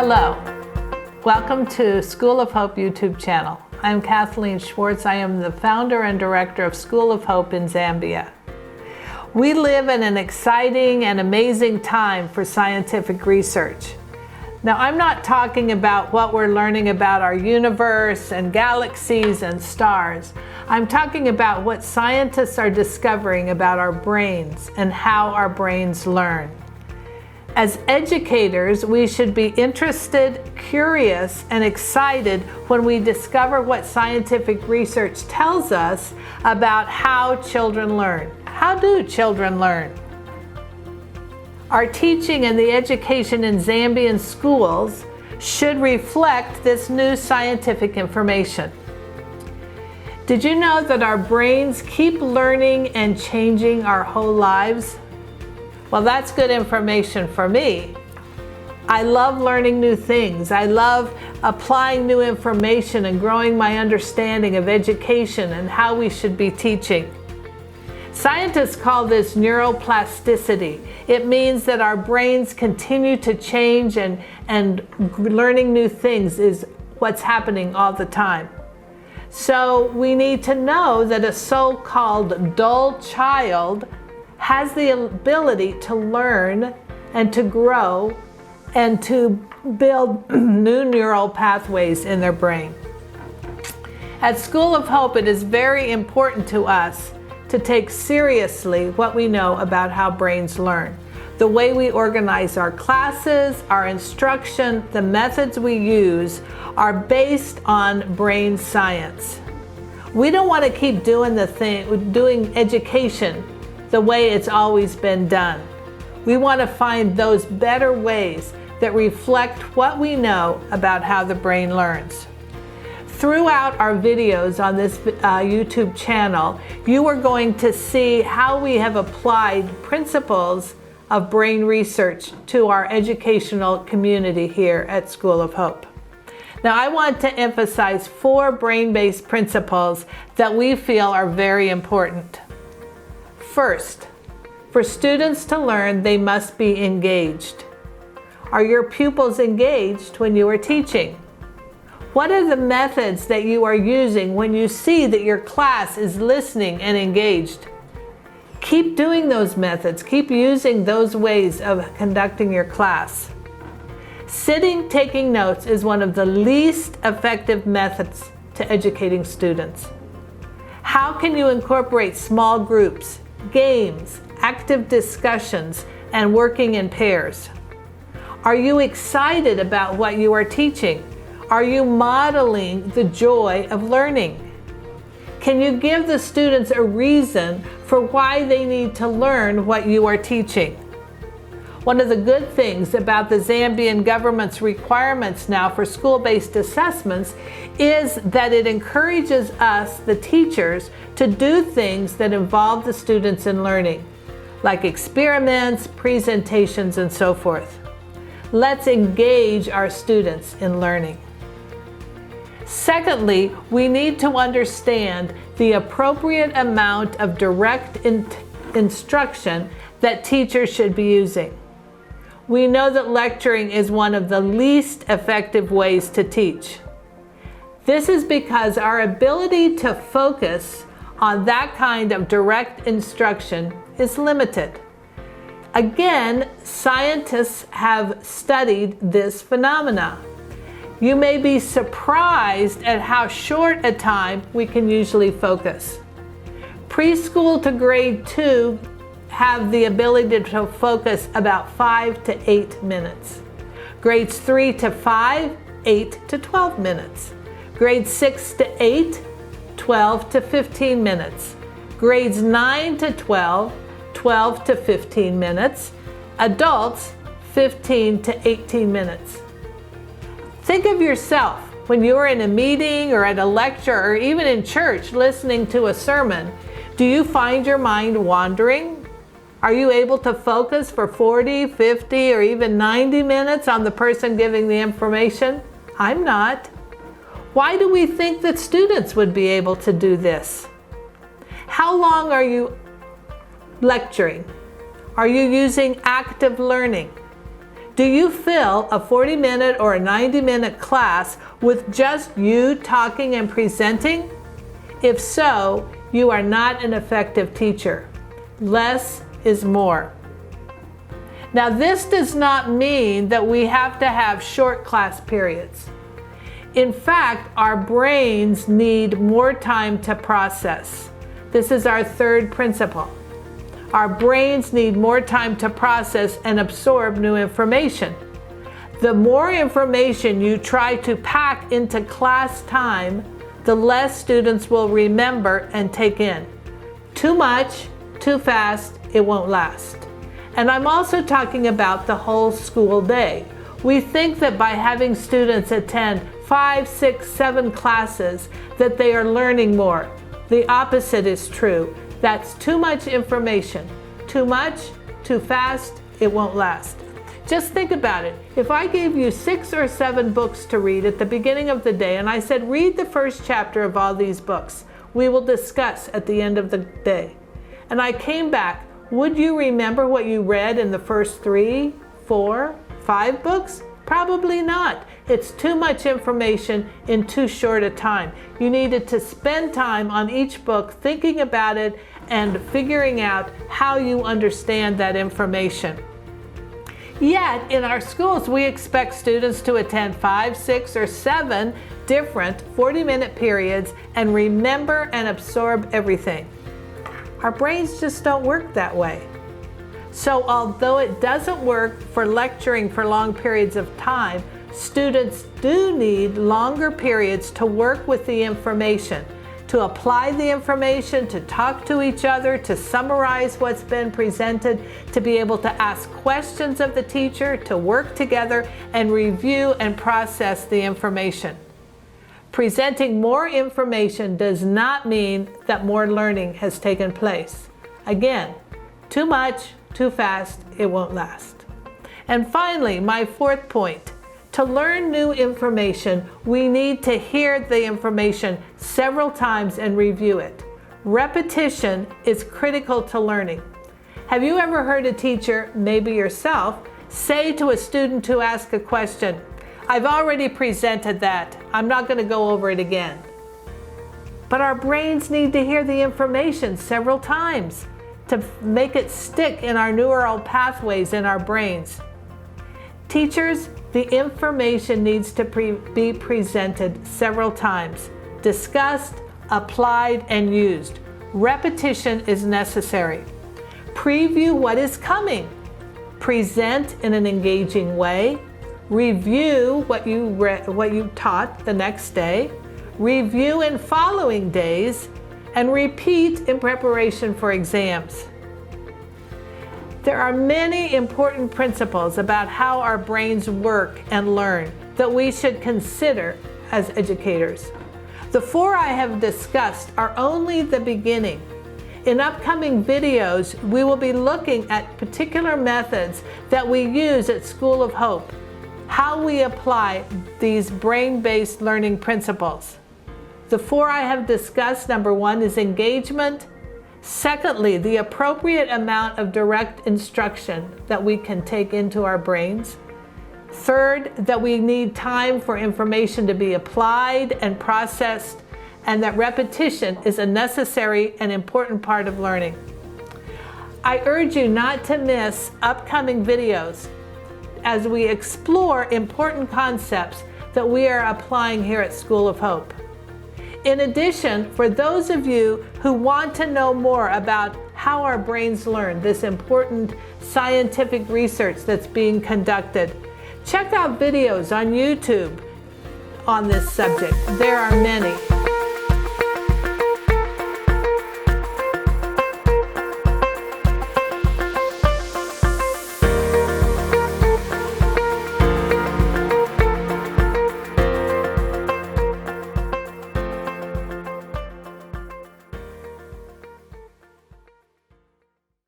Hello, welcome to School of Hope YouTube channel. I'm Kathleen Schwartz. I am the founder and director of School of Hope in Zambia. We live in an exciting and amazing time for scientific research. Now, I'm not talking about what we're learning about our universe and galaxies and stars. I'm talking about what scientists are discovering about our brains and how our brains learn. As educators, we should be interested, curious, and excited when we discover what scientific research tells us about how children learn. How do children learn? Our teaching and the education in Zambian schools should reflect this new scientific information. Did you know that our brains keep learning and changing our whole lives? Well, that's good information for me. I love learning new things. I love applying new information and growing my understanding of education and how we should be teaching. Scientists call this neuroplasticity. It means that our brains continue to change and learning new things is what's happening all the time. So we need to know that a so-called dull child has the ability to learn and to grow and to build new neural pathways in their brain. At School of Hope, it is very important to us to take seriously what we know about how brains learn. The way we organize our classes, our instruction, the methods we use are based on brain science. We don't want to keep doing doing education the way it's always been done. We want to find those better ways that reflect what we know about how the brain learns. Throughout our videos on this YouTube channel, you are going to see how we have applied principles of brain research to our educational community here at School of Hope. Now, I want to emphasize 4 brain-based principles that we feel are very important. First, for students to learn, they must be engaged. Are your pupils engaged when you are teaching? What are the methods that you are using when you see that your class is listening and engaged? Keep doing those methods. Keep using those ways of conducting your class. Sitting, taking notes is one of the least effective methods to educating students. How can you incorporate small groups, games, active discussions, and working in pairs? Are you excited about what you are teaching? Are you modeling the joy of learning? Can you give the students a reason for why they need to learn what you are teaching? One of the good things about the Zambian government's requirements now for school-based assessments is that it encourages us, the teachers, to do things that involve the students in learning, like experiments, presentations, and so forth. Let's engage our students in learning. Secondly, we need to understand the appropriate amount of direct instruction that teachers should be using. We know that lecturing is one of the least effective ways to teach. This is because our ability to focus on that kind of direct instruction is limited. Again, scientists have studied this phenomena. You may be surprised at how short a time we can usually focus. Preschool to grade 2 have the ability to focus about 5 to 8 minutes. Grades 3 to 5, 8 to 12 minutes. Grades 6 to 8, 12 to 15 minutes. Grades 9 to 12, 12 to 15 minutes. Adults, 15 to 18 minutes. Think of yourself when you are in a meeting or at a lecture or even in church listening to a sermon. Do you find your mind wandering? Are you able to focus for 40, 50, or even 90 minutes on the person giving the information? I'm not. Why do we think that students would be able to do this? How long are you lecturing? Are you using active learning? Do you fill a 40-minute or a 90-minute class with just you talking and presenting? If so, you are not an effective teacher. Less is more. Now, this does not mean that we have to have short class periods. In fact, our brains need more time to process. This is our third principle. Our brains need more time to process and absorb new information. The more information you try to pack into class time, the less students will remember and take in. Too much, too fast, it won't last. And I'm also talking about the whole school day. We think that by having students attend 5, 6, 7 classes that they are learning more. The opposite is true. That's too much information. Too much, too fast, it won't last. Just think about it. If I gave you 6 or 7 books to read at the beginning of the day and I said, read the first chapter of all these books, we will discuss at the end of the day. And I came back, would you remember what you read in the first 3, 4, 5 books? Probably not. It's too much information in too short a time. You needed to spend time on each book thinking about it and figuring out how you understand that information. Yet, in our schools, we expect students to attend 5, 6, or 7 different 40-minute periods and remember and absorb everything. Our brains just don't work that way. So although it doesn't work for lecturing for long periods of time, students do need longer periods to work with the information, to apply the information, to talk to each other, to summarize what's been presented, to be able to ask questions of the teacher, to work together and review and process the information. Presenting more information does not mean that more learning has taken place. Again, too much, too fast, it won't last. And finally, my fourth point. To learn new information, we need to hear the information several times and review it. Repetition is critical to learning. Have you ever heard a teacher, maybe yourself, say to a student who asks a question, I've already presented that, I'm not going to go over it again. But our brains need to hear the information several times to make it stick in our neural pathways in our brains. Teachers, the information needs to be presented several times, discussed, applied, and used. Repetition is necessary. Preview what is coming. Present in an engaging way. Review what you taught the next day. Review in following days. And repeat in preparation for exams. There are many important principles about how our brains work and learn that we should consider as educators. The 4 I have discussed are only the beginning. In upcoming videos, we will be looking at particular methods that we use at School of Hope, how we apply these brain-based learning principles. The 4 I have discussed, number 1 is engagement. Secondly, the appropriate amount of direct instruction that we can take into our brains. Third, that we need time for information to be applied and processed, and that repetition is a necessary and important part of learning. I urge you not to miss upcoming videos as we explore important concepts that we are applying here at School of Hope. In addition, for those of you who want to know more about how our brains learn, this important scientific research that's being conducted, check out videos on YouTube on this subject. There are many.